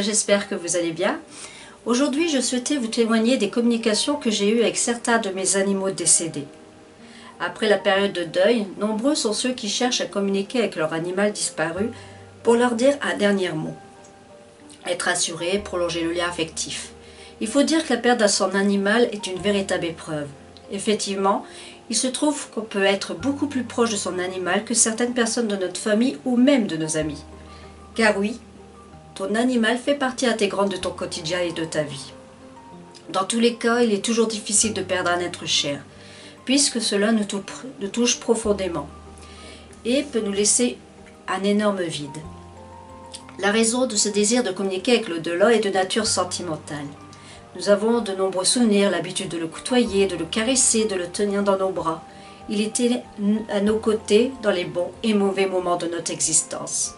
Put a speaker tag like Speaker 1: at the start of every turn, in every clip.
Speaker 1: j'espère que vous allez bien. Aujourd'hui, je souhaitais vous témoigner des communications que j'ai eues avec certains de mes animaux décédés. Après la période de deuil, nombreux sont ceux qui cherchent à communiquer avec leur animal disparu pour leur dire un dernier mot. Être assuré, prolonger le lien affectif. Il faut dire que la perte de son animal est une véritable épreuve. Effectivement, il se trouve qu'on peut être beaucoup plus proche de son animal que certaines personnes de notre famille ou même de nos amis. Car oui, ton animal fait partie intégrante de ton quotidien et de ta vie. Dans tous les cas, il est toujours difficile de perdre un être cher, puisque cela nous touche profondément et peut nous laisser un énorme vide. La raison de ce désir de communiquer avec l'au-delà est de nature sentimentale. Nous avons de nombreux souvenirs, l'habitude de le côtoyer, de le caresser, de le tenir dans nos bras. Il était à nos côtés dans les bons et mauvais moments de notre existence.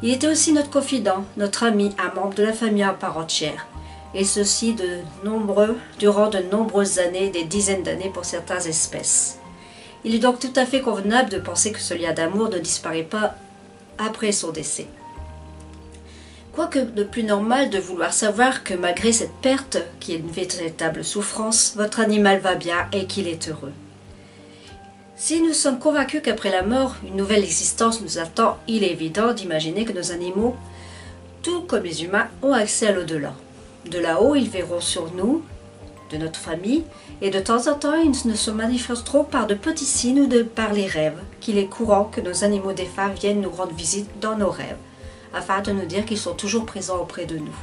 Speaker 1: Il était aussi notre confident, notre ami, un membre de la famille à part entière. Et ceci durant de nombreuses années, des dizaines d'années pour certaines espèces. Il est donc tout à fait convenable de penser que ce lien d'amour ne disparaît pas après son décès. Quoique de plus normal de vouloir savoir que malgré cette perte, qui est une véritable souffrance, votre animal va bien et qu'il est heureux. Si nous sommes convaincus qu'après la mort, une nouvelle existence nous attend, il est évident d'imaginer que nos animaux, tout comme les humains, ont accès à l'au-delà. De là-haut, ils verront sur nous, de notre famille, et de temps en temps, ils ne se manifesteront par de petits signes ou par les rêves, qu'il est courant que nos animaux défunts viennent nous rendre visite dans nos rêves, afin de nous dire qu'ils sont toujours présents auprès de nous.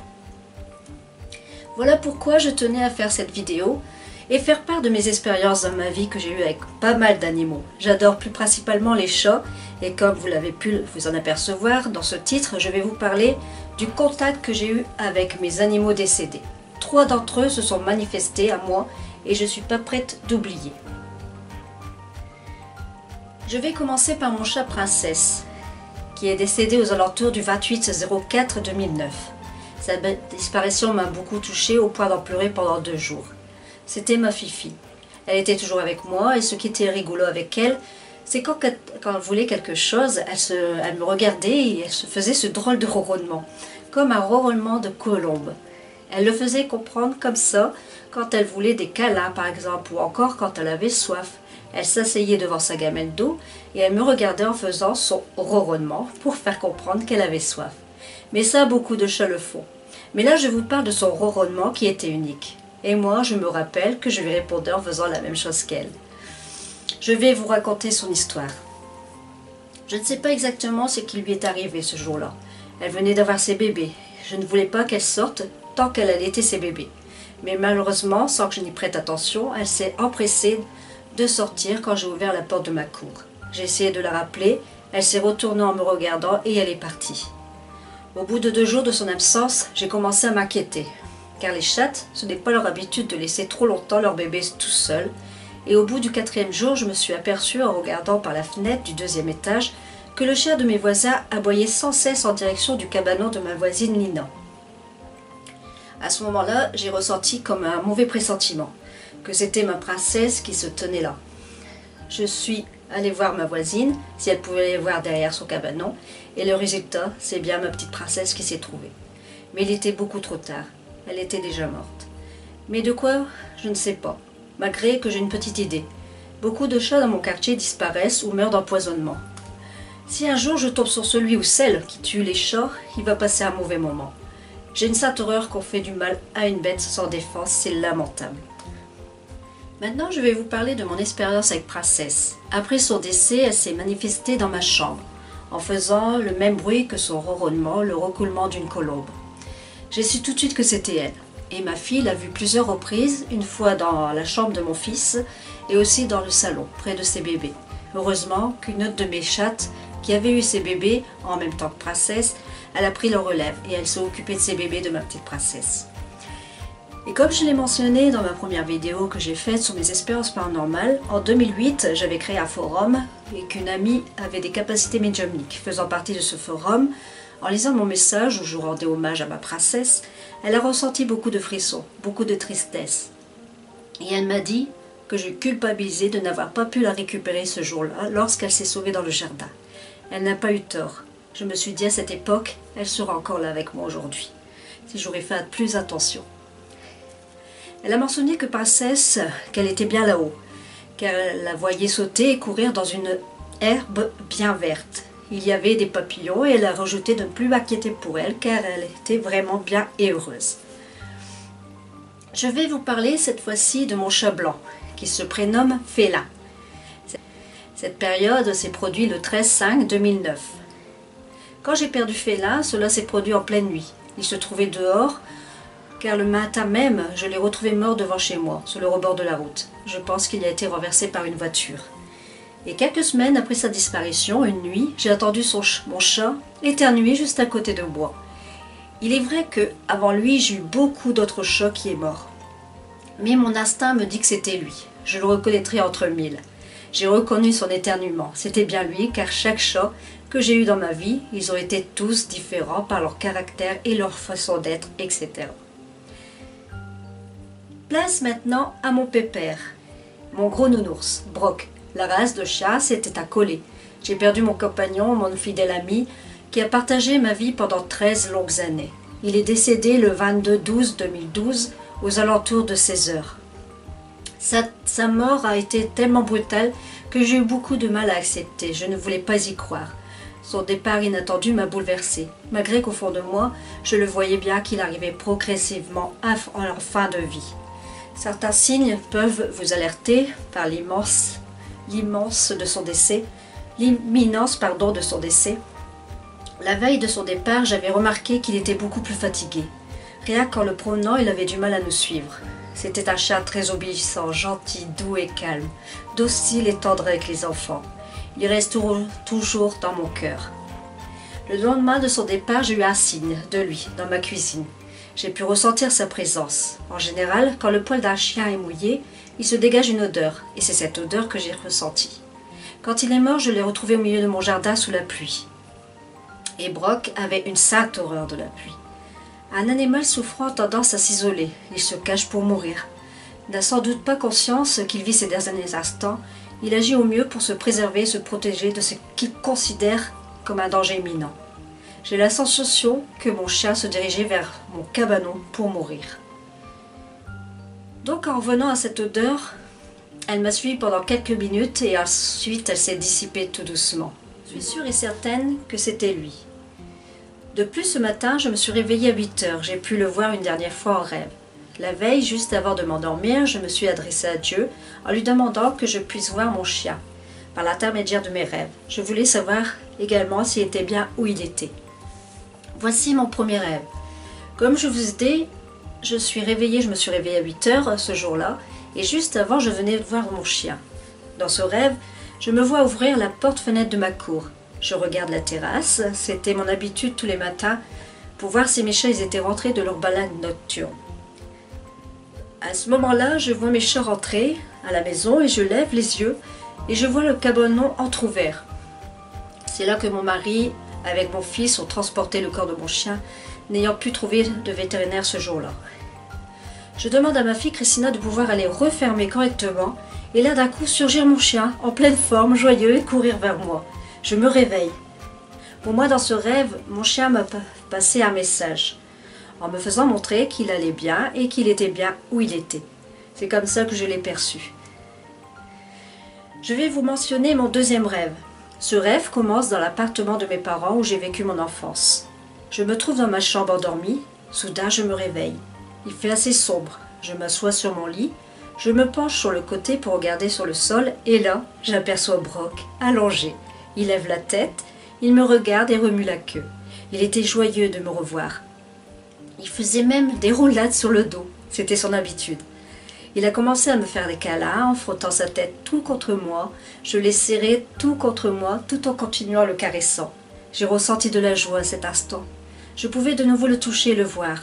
Speaker 1: Voilà pourquoi je tenais à faire cette vidéo et faire part de mes expériences dans ma vie que j'ai eues avec pas mal d'animaux. J'adore plus principalement les chats et comme vous l'avez pu vous en apercevoir, dans ce titre, je vais vous parler du contact que j'ai eu avec mes animaux décédés. 3 d'entre eux se sont manifestés à moi et je ne suis pas prête d'oublier. Je vais commencer par mon chat Princesse, qui est décédé aux alentours du 28/04/2009. Sa disparition m'a beaucoup touchée au point d'en pleurer pendant 2 jours. C'était ma Fifi. Elle était toujours avec moi et ce qui était rigolo avec elle, c'est quand elle voulait quelque chose, elle me regardait et elle se faisait ce drôle de ronronnement, comme un ronronnement de colombe. Elle le faisait comprendre comme ça quand elle voulait des câlins par exemple ou encore quand elle avait soif. Elle s'asseyait devant sa gamelle d'eau et elle me regardait en faisant son ronronnement pour faire comprendre qu'elle avait soif. Mais ça, beaucoup de chats le font. Mais là, je vous parle de son ronronnement qui était unique. Et moi, je me rappelle que je lui répondais en faisant la même chose qu'elle. Je vais vous raconter son histoire. Je ne sais pas exactement ce qui lui est arrivé ce jour-là. Elle venait d'avoir ses bébés. Je ne voulais pas qu'elle sorte tant qu'elle allaitait ses bébés. Mais malheureusement, sans que je n'y prête attention, elle s'est empressée de sortir quand j'ai ouvert la porte de ma cour. J'ai essayé de la rappeler, elle s'est retournée en me regardant et elle est partie. Au bout de 2 jours de son absence, j'ai commencé à m'inquiéter. Car les chattes, ce n'est pas leur habitude de laisser trop longtemps leur bébé tout seul. Et au bout du 4e jour, je me suis aperçue en regardant par la fenêtre du 2e étage que le chien de mes voisins aboyait sans cesse en direction du cabanon de ma voisine Lina. À ce moment-là, j'ai ressenti comme un mauvais pressentiment, que c'était ma princesse qui se tenait là. Je suis allée voir ma voisine, si elle pouvait les voir derrière son cabanon, et le résultat, c'est bien ma petite princesse qui s'est trouvée. Mais il était beaucoup trop tard. Elle était déjà morte. Mais de quoi? Je ne sais pas. Malgré que j'ai une petite idée. Beaucoup de chats dans mon quartier disparaissent ou meurent d'empoisonnement. Si un jour je tombe sur celui ou celle qui tue les chats, il va passer un mauvais moment. J'ai une sainte horreur qu'on fait du mal à une bête sans défense, c'est lamentable. Maintenant, je vais vous parler de mon expérience avec Princesse. Après son décès, elle s'est manifestée dans ma chambre, en faisant le même bruit que son ronronnement, le recoulement d'une colombe. J'ai su tout de suite que c'était elle. Et ma fille l'a vue plusieurs reprises, une fois dans la chambre de mon fils et aussi dans le salon, près de ses bébés. Heureusement qu'une autre de mes chattes, qui avait eu ses bébés en même temps que Princesse, elle a pris le relève et elle s'est occupée de ses bébés de ma petite princesse. Et comme je l'ai mentionné dans ma première vidéo que j'ai faite sur mes expériences paranormales, en 2008, j'avais créé un forum et qu'une amie avait des capacités médiumniques. Faisant partie de ce forum, en lisant mon message où je rendais hommage à ma princesse, elle a ressenti beaucoup de frissons, beaucoup de tristesse. Et elle m'a dit que je culpabilisais de n'avoir pas pu la récupérer ce jour-là lorsqu'elle s'est sauvée dans le jardin. Elle n'a pas eu tort. Je me suis dit à cette époque, elle sera encore là avec moi aujourd'hui. si j'aurais fait plus attention. Elle a mentionné que Princesse, qu'elle était bien là-haut, car elle la voyait sauter et courir dans une herbe bien verte. Il y avait des papillons et elle a rajouté de ne plus m'inquiéter pour elle, car elle était vraiment bien et heureuse. Je vais vous parler cette fois-ci de mon chat blanc, qui se prénomme Félin. Cette période s'est produite le 13/5/2009. Quand j'ai perdu Félin, cela s'est produit en pleine nuit. Il se trouvait dehors, car le matin même, je l'ai retrouvé mort devant chez moi, sur le rebord de la route. Je pense qu'il a été renversé par une voiture. Et quelques semaines après sa disparition, une nuit, j'ai entendu mon chat éternuer juste à côté de moi. Il est vrai que, avant lui, j'ai eu beaucoup d'autres chats qui sont morts. Mais mon instinct me dit que c'était lui. Je le reconnaîtrai entre mille. J'ai reconnu son éternuement. C'était bien lui, car chaque chat que j'ai eu dans ma vie, ils ont été tous différents par leur caractère et leur façon d'être, etc. Place maintenant à mon pépère, mon gros nounours, Brock. La race de chat s'était accolée. J'ai perdu mon compagnon, mon fidèle ami, qui a partagé ma vie pendant 13 longues années. Il est décédé le 22/12/2012 aux alentours de 16 heures. Sa mort a été tellement brutale que j'ai eu beaucoup de mal à accepter. Je ne voulais pas y croire. Son départ inattendu m'a bouleversée, malgré qu'au fond de moi, je le voyais bien qu'il arrivait progressivement en fin de vie. Certains signes peuvent vous alerter par l'imminence de son décès. La veille de son départ, j'avais remarqué qu'il était beaucoup plus fatigué. Rien qu'en le promenant, il avait du mal à nous suivre. C'était un chat très obéissant, gentil, doux et calme, docile et tendre avec les enfants. Il reste toujours dans mon cœur. Le lendemain de son départ, j'ai eu un signe de lui dans ma cuisine. J'ai pu ressentir sa présence. En général, quand le poil d'un chien est mouillé, il se dégage une odeur, et c'est cette odeur que j'ai ressentie. Quand il est mort, je l'ai retrouvé au milieu de mon jardin sous la pluie. Et Brock avait une sainte horreur de la pluie. Un animal souffrant a tendance à s'isoler, il se cache pour mourir. Il n'a sans doute pas conscience qu'il vit ses derniers instants, il agit au mieux pour se préserver et se protéger de ce qu'il considère comme un danger imminent. J'ai la sensation que mon chien se dirigeait vers mon cabanon pour mourir. Donc en revenant à cette odeur, elle m'a suivi pendant quelques minutes et ensuite elle s'est dissipée tout doucement. Je suis sûre et certaine que c'était lui. De plus, ce matin, je me suis réveillée à 8 heures. J'ai pu le voir une dernière fois en rêve. La veille, juste avant de m'endormir, je me suis adressée à Dieu en lui demandant que je puisse voir mon chien par l'intermédiaire de mes rêves. Je voulais savoir également s'il était bien où il était. Voici mon premier rêve. Comme je vous ai dit, je me suis réveillée à 8 heures ce jour-là et juste avant, je venais de voir mon chien. Dans ce rêve, je me vois ouvrir la porte-fenêtre de ma cour. Je regarde la terrasse, c'était mon habitude tous les matins pour voir si mes chats étaient rentrés de leur balade nocturne. À ce moment-là, je vois mes chats rentrer à la maison et je lève les yeux et je vois le cabanon entrouvert. C'est là que mon mari, avec mon fils, ont transporté le corps de mon chien, n'ayant pu trouver de vétérinaire ce jour-là. Je demande à ma fille Christina de pouvoir aller refermer correctement et là d'un coup surgir mon chien en pleine forme, joyeux et courir vers moi. Je me réveille. Pour moi, dans ce rêve, mon chien m'a passé un message en me faisant montrer qu'il allait bien et qu'il était bien où il était. C'est comme ça que je l'ai perçu. Je vais vous mentionner mon deuxième rêve. Ce rêve commence dans l'appartement de mes parents où j'ai vécu mon enfance. Je me trouve dans ma chambre endormie. Soudain, je me réveille. Il fait assez sombre. Je m'assois sur mon lit. Je me penche sur le côté pour regarder sur le sol et là, j'aperçois Brock, allongé. Il lève la tête, il me regarde et remue la queue. Il était joyeux de me revoir. Il faisait même des roulades sur le dos, c'était son habitude. Il a commencé à me faire des câlins en frottant sa tête tout contre moi. Je l'ai serré tout contre moi tout en continuant le caressant. J'ai ressenti de la joie à cet instant. Je pouvais de nouveau le toucher et le voir.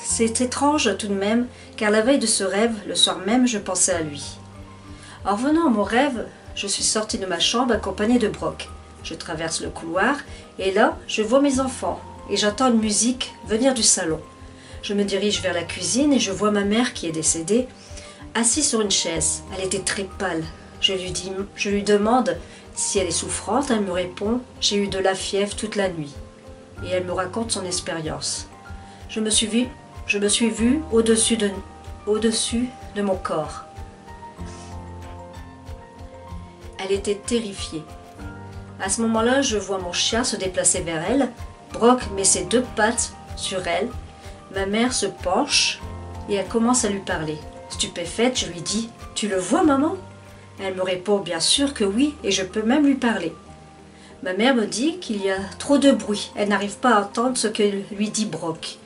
Speaker 1: C'est étrange tout de même, car la veille de ce rêve, le soir même, je pensais à lui. En revenant à mon rêve, je suis sortie de ma chambre accompagnée de Brock. Je traverse le couloir et là, je vois mes enfants et j'entends une musique venir du salon. Je me dirige vers la cuisine et je vois ma mère qui est décédée, assise sur une chaise. Elle était très pâle. Je lui demande si elle est souffrante. Elle me répond « J'ai eu de la fièvre toute la nuit » et elle me raconte son expérience. je me suis vue au-dessus de mon corps. Elle était terrifiée. À ce moment-là, je vois mon chien se déplacer vers elle. Brock met ses 2 pattes sur elle. Ma mère se penche et elle commence à lui parler. Stupéfaite, je lui dis « Tu le vois, maman ?» Elle me répond « Bien sûr que oui, et je peux même lui parler. » Ma mère me dit qu'il y a trop de bruit. Elle n'arrive pas à entendre ce que lui dit Brock.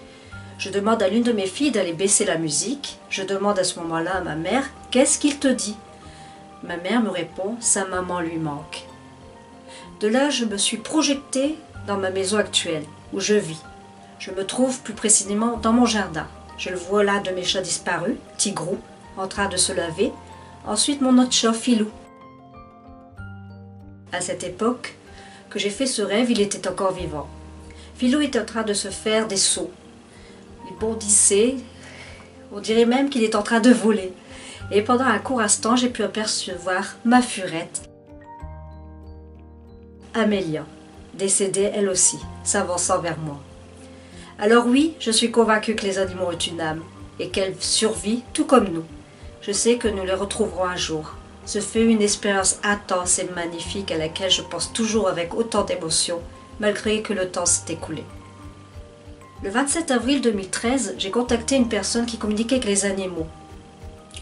Speaker 1: Je demande à l'une de mes filles d'aller baisser la musique. Je demande à ce moment-là à ma mère « Qu'est-ce qu'il te dit ?» Ma mère me répond « Sa maman lui manque. » De là, je me suis projetée dans ma maison actuelle, où je vis. Je me trouve plus précisément dans mon jardin. Je le vois là de mes chats disparus, Tigrou, en train de se laver. Ensuite, mon autre chat, Filou. À cette époque que j'ai fait ce rêve, il était encore vivant. Filou est en train de se faire des sauts. Il bondissait, on dirait même qu'il est en train de voler. Et pendant un court instant, j'ai pu apercevoir ma furette, Amélia, décédée elle aussi, s'avançant vers moi. Alors oui, je suis convaincue que les animaux ont une âme, et qu'elle survit tout comme nous. Je sais que nous les retrouverons un jour. Ce fut une expérience intense et magnifique à laquelle je pense toujours avec autant d'émotion, malgré que le temps s'est écoulé. Le 27 avril 2013, j'ai contacté une personne qui communiquait avec les animaux.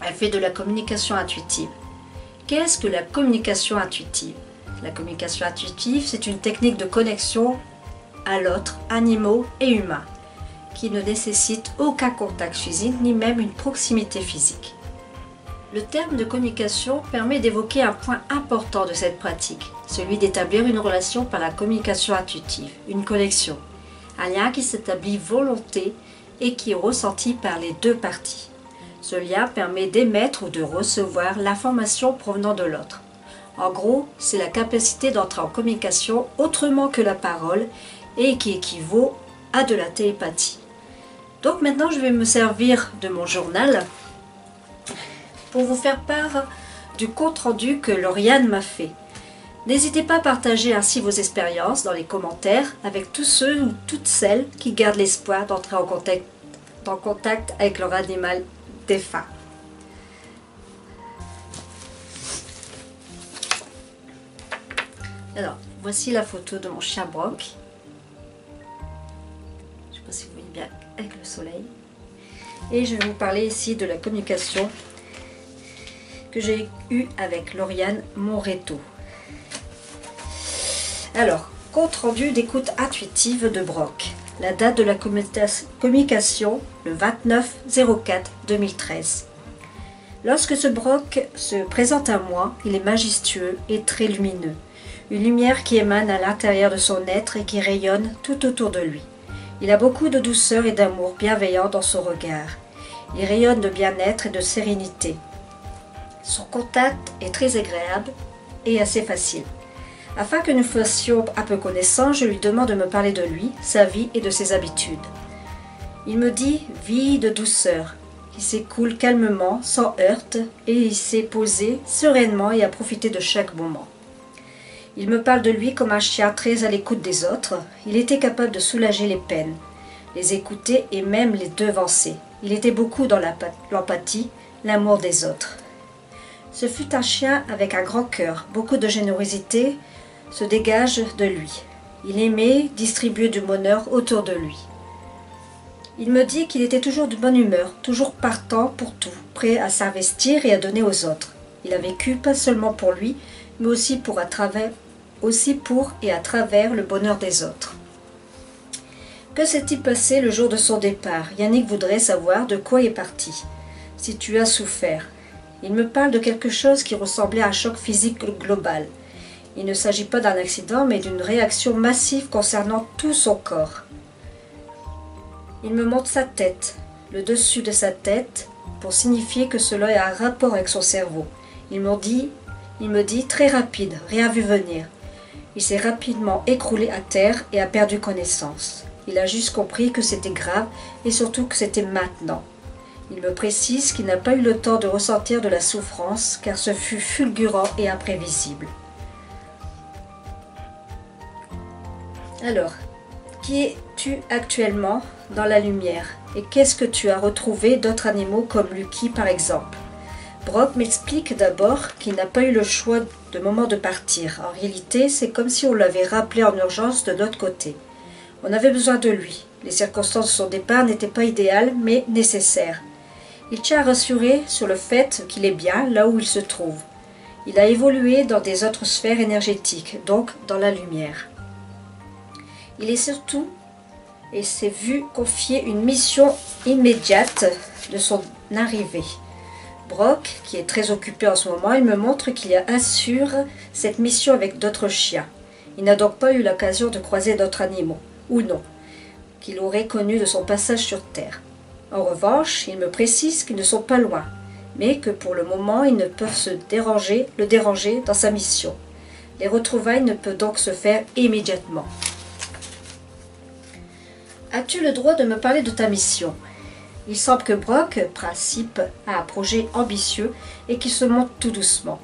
Speaker 1: Elle fait de la communication intuitive. Qu'est-ce que la communication intuitive? La communication intuitive, c'est une technique de connexion à l'autre, animaux et humains, qui ne nécessite aucun contact physique ni même une proximité physique. Le terme de communication permet d'évoquer un point important de cette pratique, celui d'établir une relation par la communication intuitive, une connexion, un lien qui s'établit volonté et qui est ressenti par les 2 parties. Ce lien permet d'émettre ou de recevoir l'information provenant de l'autre. En gros, c'est la capacité d'entrer en communication autrement que la parole et qui équivaut à de la télépathie. Donc maintenant, je vais me servir de mon journal pour vous faire part du compte-rendu que Lauriane m'a fait. N'hésitez pas à partager ainsi vos expériences dans les commentaires avec tous ceux ou toutes celles qui gardent l'espoir d'entrer en contact avec leur animal défunt. Alors, voici la photo de mon chien Brock. Je ne sais pas si vous voyez bien avec le soleil. Et je vais vous parler ici de la communication que j'ai eue avec Lauriane Moreto. Alors, compte rendu d'écoute intuitive de Brock. La date de la communication, le 29/04/2013. Lorsque ce Brock se présente à moi, il est majestueux et très lumineux. Une lumière qui émane à l'intérieur de son être et qui rayonne tout autour de lui. Il a beaucoup de douceur et d'amour bienveillant dans son regard. Il rayonne de bien-être et de sérénité. Son contact est très agréable et assez facile. Afin que nous fassions un peu connaissance, je lui demande de me parler de lui, sa vie et de ses habitudes. Il me dit « vie de douceur », qui s'écoule calmement, sans heurte, et il s'est posé sereinement et a profité de chaque moment. Il me parle de lui comme un chien très à l'écoute des autres. Il était capable de soulager les peines, les écouter et même les devancer. Il était beaucoup dans l'empathie, l'amour des autres. Ce fut un chien avec un grand cœur, beaucoup de générosité se dégage de lui. Il aimait distribuer du bonheur autour de lui. Il me dit qu'il était toujours de bonne humeur, toujours partant pour tout, prêt à s'investir et à donner aux autres. Il a vécu pas seulement pour lui, mais aussi pour et à travers le bonheur des autres. Que s'est-il passé le jour de son départ? Yannick voudrait savoir de quoi il est parti. Si tu as souffert. Il me parle de quelque chose qui ressemblait à un choc physique global. Il ne s'agit pas d'un accident, mais d'une réaction massive concernant tout son corps. Il me montre sa tête, le dessus de sa tête, pour signifier que cela a un rapport avec son cerveau. Il me dit très rapide, rien vu venir. Il s'est rapidement écroulé à terre et a perdu connaissance. Il a juste compris que c'était grave et surtout que c'était maintenant. Il me précise qu'il n'a pas eu le temps de ressentir de la souffrance car ce fut fulgurant et imprévisible. Alors, Qui es-tu actuellement dans la lumière? Et qu'est-ce que tu as retrouvé d'autres animaux comme Lucky par exemple? Brock m'explique d'abord qu'il n'a pas eu le choix de moment de partir. En réalité, c'est comme si on l'avait rappelé en urgence de l'autre côté. On avait besoin de lui. Les circonstances de son départ n'étaient pas idéales, mais nécessaires. Il tient à rassurer sur le fait qu'il est bien là où il se trouve. Il a évolué dans des autres sphères énergétiques, donc dans la lumière. Il est surtout et s'est vu confier une mission immédiate de son arrivée. Brock, qui est très occupé en ce moment, il me montre qu'il assure cette mission avec d'autres chiens. Il n'a donc pas eu l'occasion de croiser d'autres animaux, ou non, qu'il aurait connus de son passage sur Terre. En revanche, il me précise qu'ils ne sont pas loin, mais que pour le moment, ils ne peuvent le déranger dans sa mission. Les retrouvailles ne peuvent donc se faire immédiatement. As-tu le droit de me parler de ta mission? Il semble que Brock principe à un projet ambitieux et qui se monte tout doucement.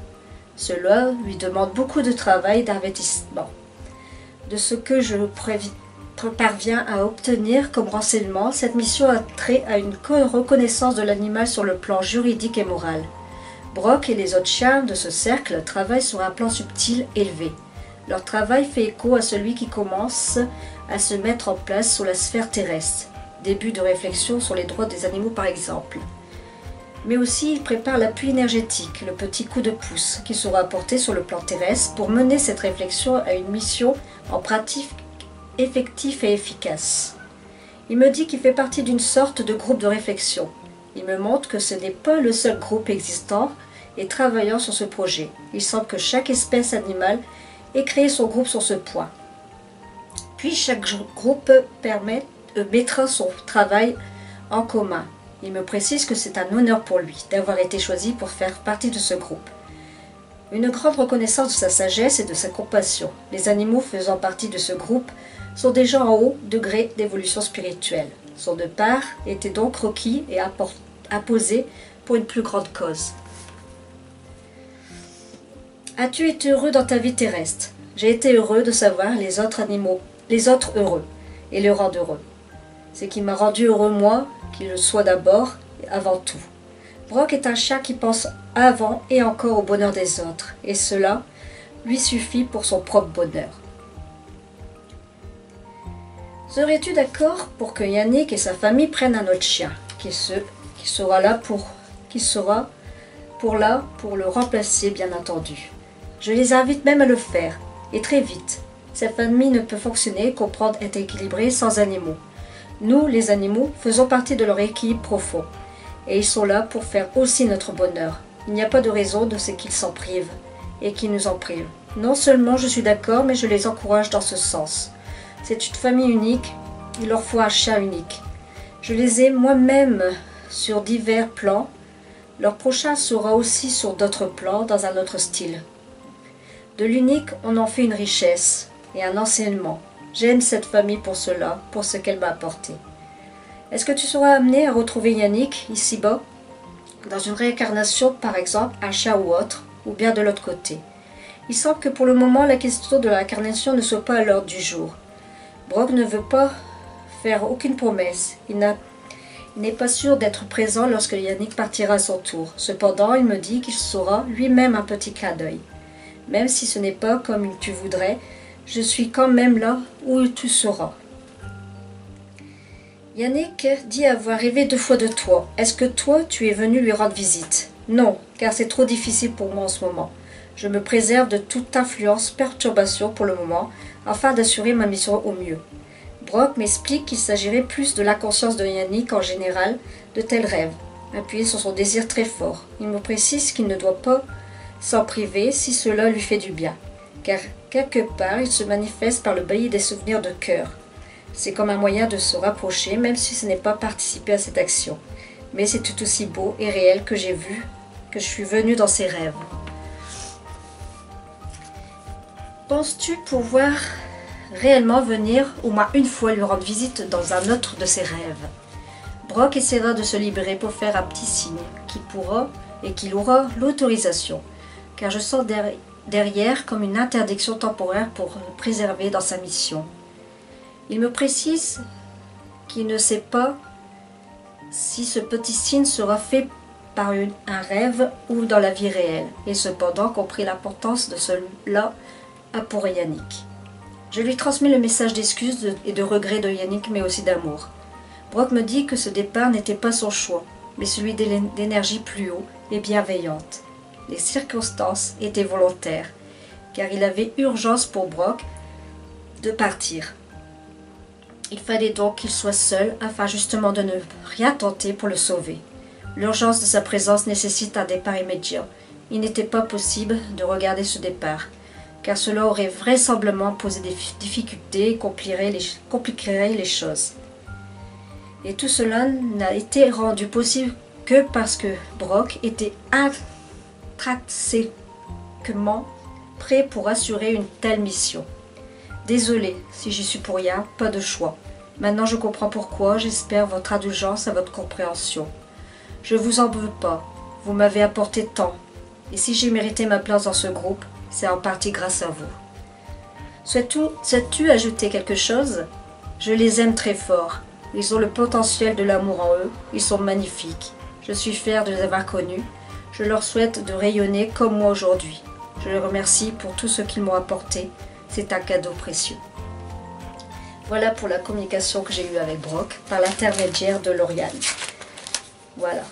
Speaker 1: Cela lui demande beaucoup de travail et d'investissement. De ce que je parviens à obtenir comme renseignement, cette mission a trait à une reconnaissance de l'animal sur le plan juridique et moral. Brock et les autres chiens de ce cercle travaillent sur un plan subtil élevé. Leur travail fait écho à celui qui commence à se mettre en place sur la sphère terrestre. Début de réflexion sur les droits des animaux par exemple. Mais aussi il prépare l'appui énergétique, le petit coup de pouce qui sera apporté sur le plan terrestre pour mener cette réflexion à une mission en pratique effective et efficace. Il me dit qu'il fait partie d'une sorte de groupe de réflexion. Il me montre que ce n'est pas le seul groupe existant et travaillant sur ce projet. Il semble que chaque espèce animale ait créé son groupe sur ce point. Puis chaque groupe mettra son travail en commun. Il me précise que c'est un honneur pour lui d'avoir été choisi pour faire partie de ce groupe. Une grande reconnaissance de sa sagesse et de sa compassion. Les animaux faisant partie de ce groupe sont des gens en haut degré d'évolution spirituelle. Son départ était donc requis et apposé pour une plus grande cause. As-tu été heureux dans ta vie terrestre? J'ai été heureux de savoir les autres animaux, les autres heureux, et les rendre heureux. C'est qui m'a rendu heureux moi, qu'il le soit d'abord et avant tout. Brock est un chat qui pense avant et encore au bonheur des autres, et cela lui suffit pour son propre bonheur. Serais-tu d'accord pour que Yannick et sa famille prennent un autre chien, qui sera pour le remplacer bien entendu? Je les invite même à le faire, et très vite. Cette famille ne peut fonctionner, comprendre, être équilibrée sans animaux. Nous, les animaux, faisons partie de leur équilibre profond. Et ils sont là pour faire aussi notre bonheur. Il n'y a pas de raison de ce qu'ils s'en privent et qu'ils nous en privent. Non seulement je suis d'accord, mais je les encourage dans ce sens. C'est une famille unique, il leur faut un chien unique. Je les ai moi-même sur divers plans. Leur prochain sera aussi sur d'autres plans, dans un autre style. De l'unique, on en fait une richesse et un enseignement. J'aime cette famille pour cela, pour ce qu'elle m'a apporté. Est-ce que tu seras amené à retrouver Yannick ici-bas, dans une réincarnation par exemple, un chat ou autre, ou bien de l'autre côté? Il semble que pour le moment, la question de la réincarnation ne soit pas à l'ordre du jour. Brock ne veut pas faire aucune promesse. Il n'est pas sûr d'être présent lorsque Yannick partira à son tour. Cependant, il me dit qu'il saura lui-même un petit clin d'œil. Même si ce n'est pas comme tu voudrais, je suis quand même là où tu seras. Yannick dit avoir rêvé 2 fois de toi. Est-ce que toi, tu es venu lui rendre visite? Non, car c'est trop difficile pour moi en ce moment. Je me préserve de toute influence, perturbation pour le moment, afin d'assurer ma mission au mieux. Brock m'explique qu'il s'agirait plus de l'inconscience de Yannick en général, de tels rêves, appuyé sur son désir très fort. Il me précise qu'il ne doit pas s'en priver si cela lui fait du bien, car quelque part il se manifeste par le bailli des souvenirs de cœur. C'est comme un moyen de se rapprocher, même si ce n'est pas participer à cette action. Mais c'est tout aussi beau et réel que j'ai vu, que je suis venu dans ses rêves. Penses-tu pouvoir réellement venir au moins une fois lui rendre visite dans un autre de ses rêves? Brock essaiera de se libérer pour faire un petit signe qu'il aura l'autorisation, car je sens derrière comme une interdiction temporaire pour le préserver dans sa mission. Il me précise qu'il ne sait pas si ce petit signe sera fait par un rêve ou dans la vie réelle, et cependant compris l'importance de cela pour Yannick. Je lui transmets le message d'excuses et de regret de Yannick, mais aussi d'amour. Brock me dit que ce départ n'était pas son choix, mais celui d'énergie plus haut et bienveillante. Les circonstances étaient volontaires, car il avait urgence pour Brock de partir. Il fallait donc qu'il soit seul, afin justement de ne rien tenter pour le sauver. L'urgence de sa présence nécessite un départ immédiat. Il n'était pas possible de regarder ce départ, car cela aurait vraisemblablement posé des difficultés et compliquerait les choses. Et tout cela n'a été rendu possible que parce que Brock était intrinsèquement prêt pour assurer une telle mission. Désolé si j'y suis pour rien, pas de choix. Maintenant je comprends pourquoi, j'espère votre indulgence et votre compréhension. Je vous en veux pas, vous m'avez apporté tant, et si j'ai mérité ma place dans ce groupe, c'est en partie grâce à vous. Souhaites-tu ajouter quelque chose? Je les aime très fort. Ils ont le potentiel de l'amour en eux. Ils sont magnifiques. Je suis fière de les avoir connus. Je leur souhaite de rayonner comme moi aujourd'hui. Je les remercie pour tout ce qu'ils m'ont apporté. C'est un cadeau précieux. Voilà pour la communication que j'ai eue avec Brock par l'intermédiaire de Lauriane. Voilà.